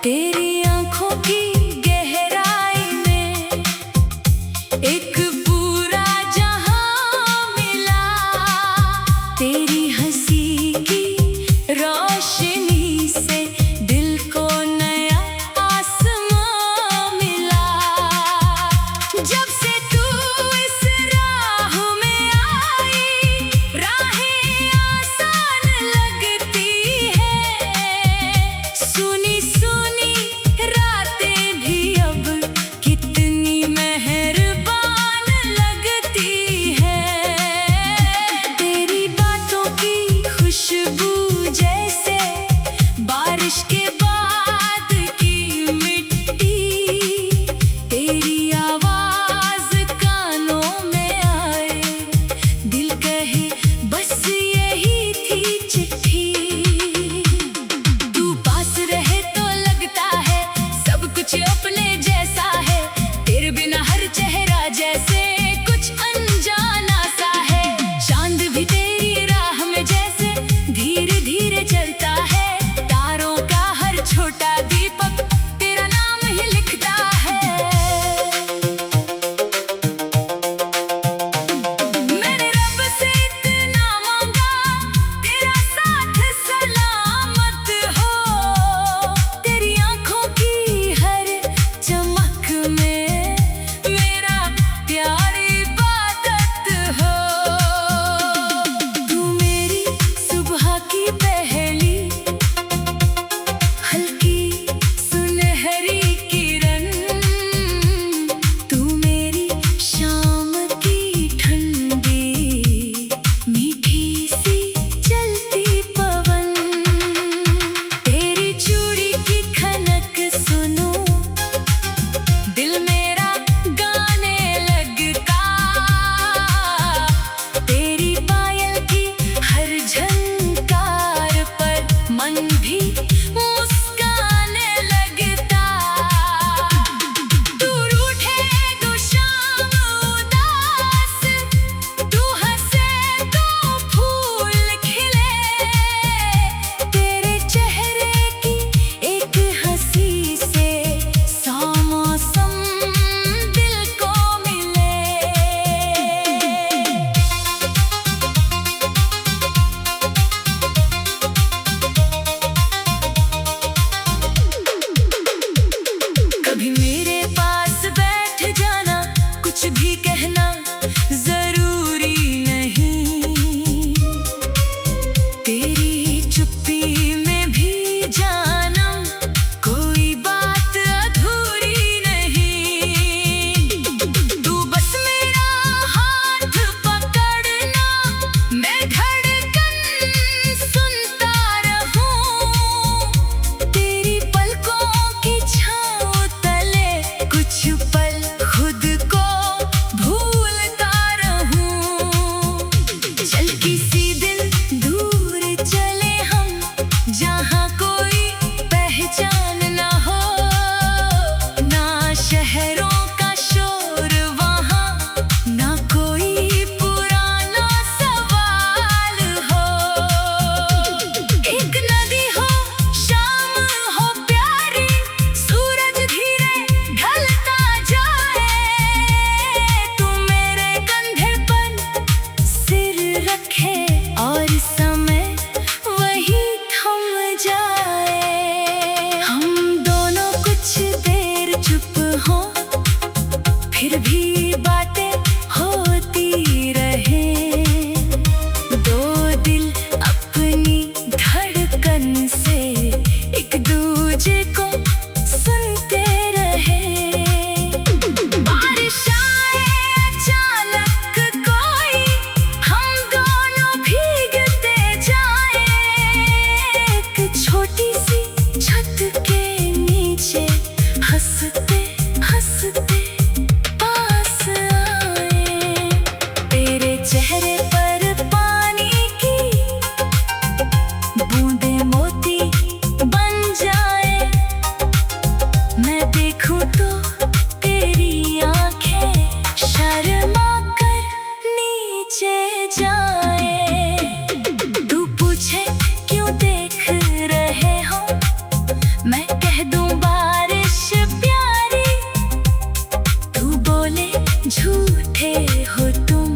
तेरी आंखों की गहराई में एक पूरा जहां मिला। तेरी हंसी की रोशनी से दिल को नया आसमां मिला। जब से तू इस राह में आई, राहें आसान लगती है। सुनी सुनी दूं बारिश प्यारी, तू बोले झूठे हो तुम,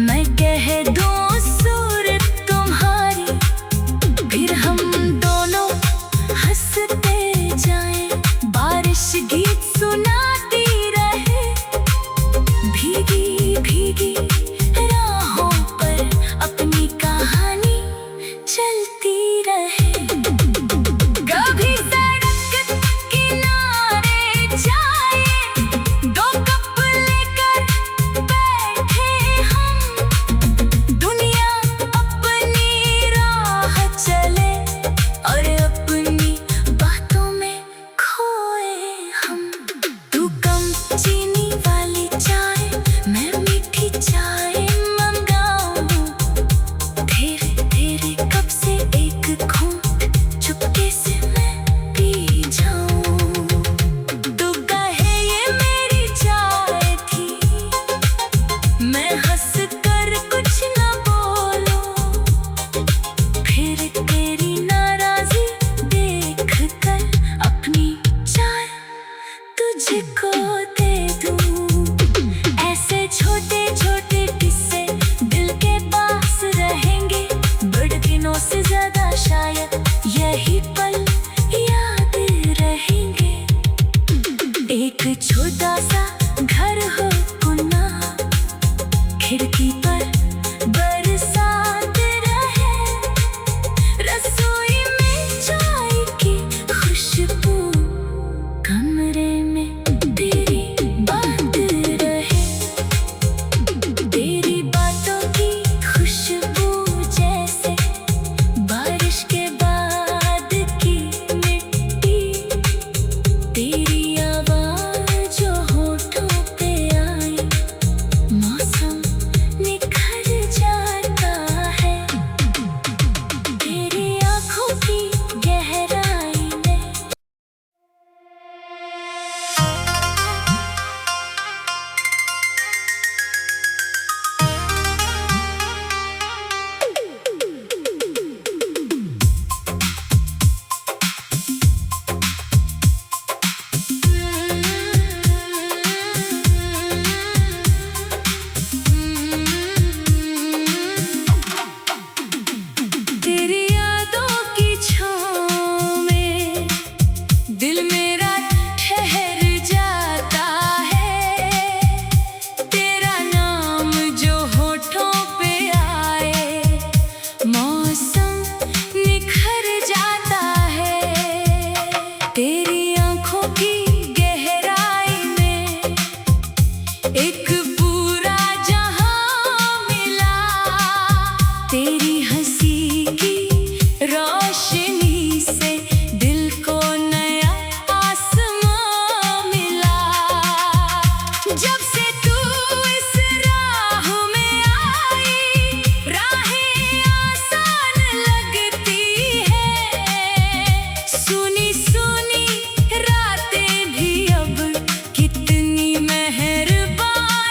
मैं कह दूं सूरत तुम्हारी, फिर हम दोनों हंसते जाएं, बारिश गीत सुनाती रहे, भीगी भीगी राहों पर अपनी कहानी चलती रहे। कभी सड़क किनारे जाए, दो कप लेकर बैठे हम, दुनिया अपनी राह चले और अपनी बातों में खोए हम। तू कम चीनी वाली चाय, मैं मीठी चाय मंगाऊं, धीरे धीरे कप से एक घूंट चुपके से मैं पी जाऊं। तू कहे ये मेरी चाय थी, मैं हंस कर कुछ न बोलूं, फिर तेरी नाराजी देख कर अपनी चाय तुझको दे दूं। ऐसे छोटे छोटे किस्से दिल के पास रहेंगे, बड़े दिनों से ज्यादा शायद यही पल याद रहेंगे। एक छोटा सा घर हो पुना, खिड़की पर बरसात रहे, रसोई में चाय की खुशबू, कमरे में तेरी बात रहे, तेरी बातों की खुशबू जैसे बारिश के बाद की मिट्टी, तेरी आवाज़ जो होठों पे आई, मौसम निखर जाता है, तेरी आँखों की गहराई में। तेरी यादों की छाँव में दिल मेरा ठहर जाता है, तेरा नाम जो होठों पे आए, मौसम निखर जाता है, तेरी आँखों की गहराई में एक पूरा जहां मिला, तेरी हंसी की रोशनी से दिल को नया आसमां मिला। जब से तू इस राह में आई, राहें आसान लगती है, सुनी सुनी रातें भी अब कितनी मेहरबान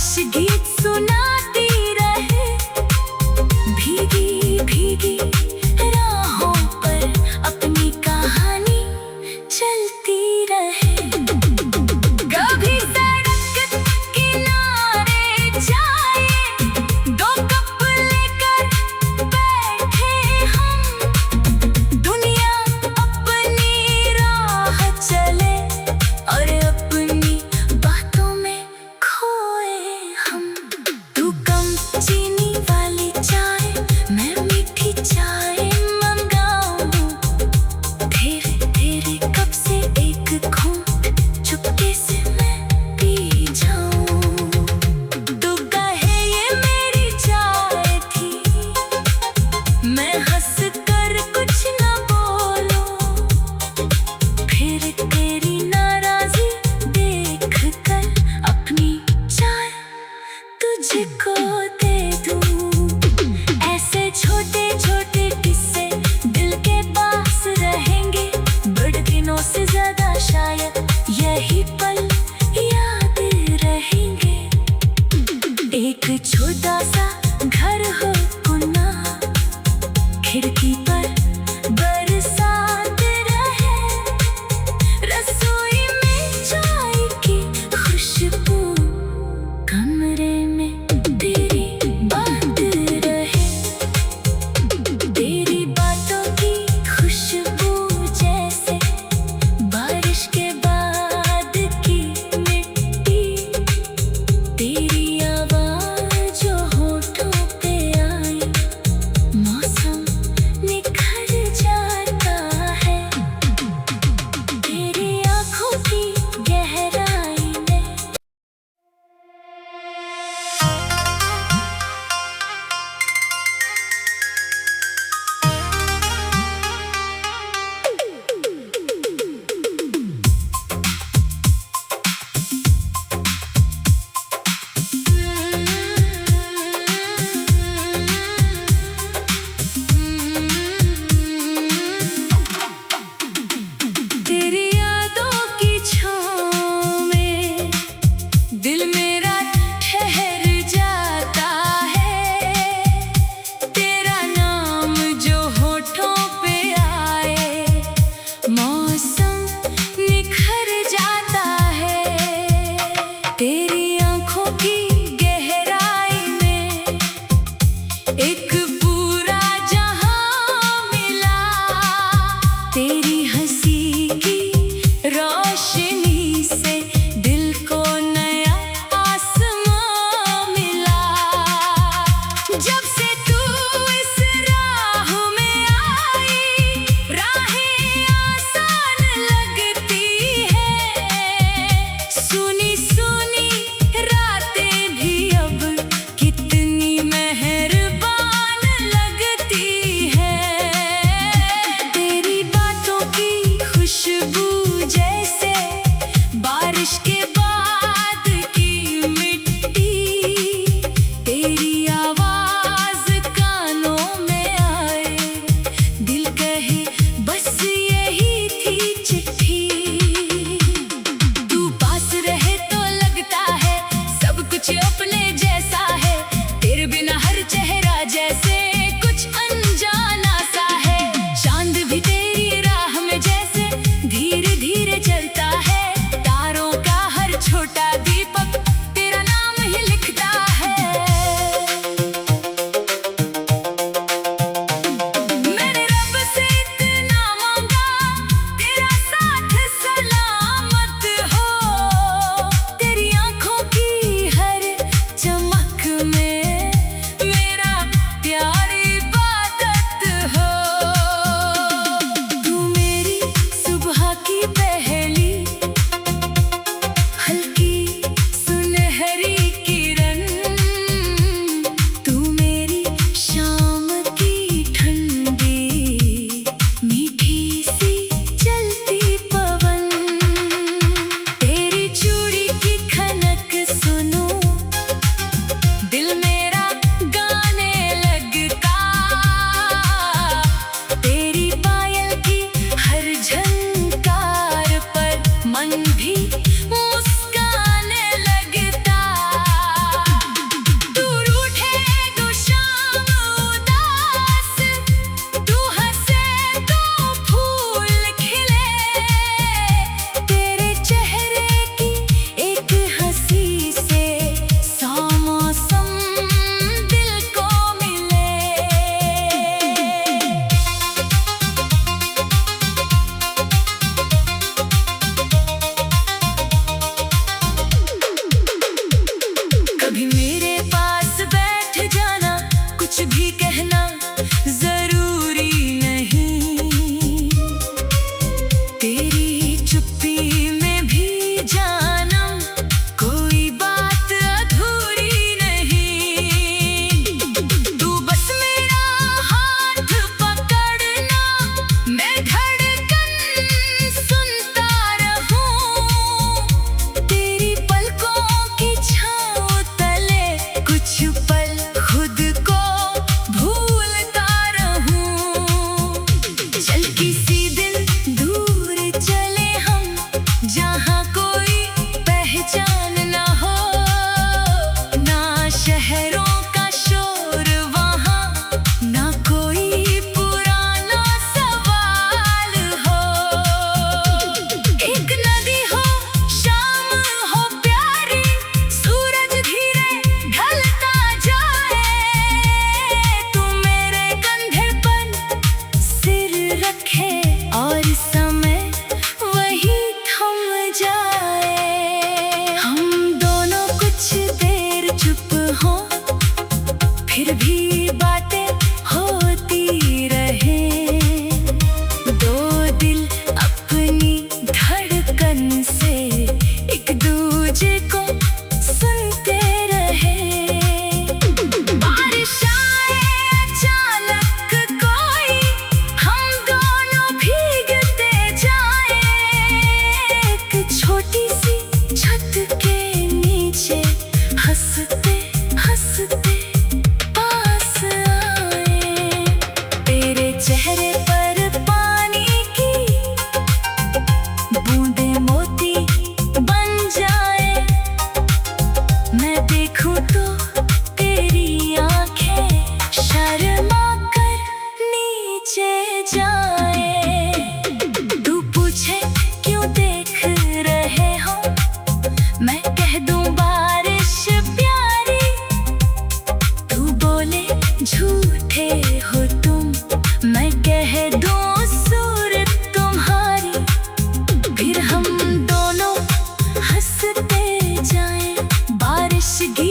बारिश गीत सुनाती रहे, भीगी भीगी राहों पर अपनी कहानी चलती रहे। कभी सड़क किनारे चाय दो कप लेकर बैठे हम, दुनिया अपनी राह चले और अपनी बातों में खोए हम। तू कम चीनी वाली चाय, मैं मीठी चाय मंगाऊं, धीरे धीरे कप से एक घूंट चुपके से मैं पी जाऊं। तू कहे ये मेरी चाय थी, मैं हंस कर कुछ न बोलूं, फिर तेरी नाराजी देख कर अपनी चाय तुझको दे दूं। ऐसे छोटे छोटे किस्से दिल के पास रहेंगे, बड़े दिनों से ज्यादा शायद यही पल याद रहेंगे। एक छोटा सा घर हो कुन्ना, खिड़की पर बरसात रहे, रसोई में चाय की खुशबू, कमरे में तेरी बात रहे। तेरी बातों की खुशबू जैसे बारिश के बाद की मिट्टी, तेरी आवाज़ जो होठों पे आई, मौसम निखर जाता है। तेरी आँखों की गहराई में तेरी यादों की छाँव में दिल मेरा ठहर जाता है। तेरा नाम जो होठों पे आए, मौसम निखर जाता है। तेरी आँखों की गहराई में एक पूरा जहां मिला, तेरी हंसी की रोशनी से दिल को नया आसमां मिला। जब से तू इस राह में आई, राहें आसान लगती है, सुनी सुनी रातें भी अब कितनी मेहरबान लगती है। तेरी बातों की खुशबू जैसे बारिश के बाद की मिट्टी, तेरी आवाज कानों में आए, दिल कहे बस यही थी चिट्ठी। तू पास रहे तो लगता है सब कुछ अपने जैसा है, तेरे बिना हर चेहरा जैसे कुछ अनजाना सा है। चांद भी तेरी राह में जैसे धीरे धीरे चलता है, तारों का हर छोटा दीपक तेरा नाम ही लिखता है। मैंने रब से इतना मांगा, तेरा साथ सलामत हो, तेरी आँखों की हर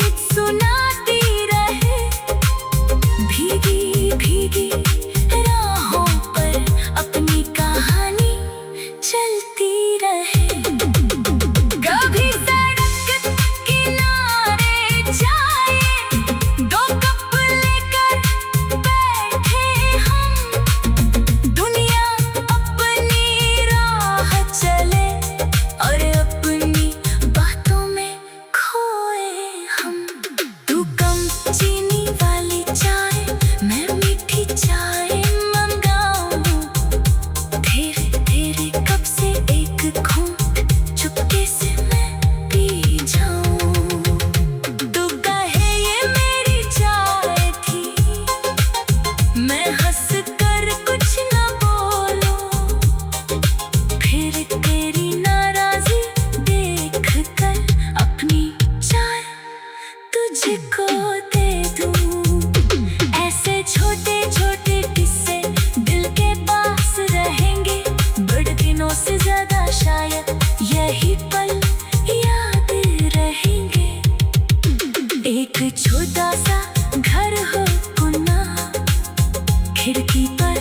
गीत सुनाती रहे, भीगी भीगी राहों पर अपनी कहानी चलती रहे। कभी सड़क किनारे चाय दो कप लेकर बैठे हम, दुनिया अपनी राह चले और अपनी बातों में खोए हम। तू कम चीनी वाली चाय, मैं मीठी चाय मंगाऊं, धीरे धीरे कप से एक घूंट चुपके से मैं पी जाऊं। तू कहे ये मेरी चाय थी, मैं हंस कर कुछ न बोलूं, फिर तेरी नाराजी देख कर अपनी चाय तुझको दे दूं। ऐसे छोटे छोटे किस्से दिल के पास रहेंगे, बड़े दिनों से ज्यादा शायद यही पल याद रहेंगे। एक छोटा सा घर हो पुना, खिड़की पर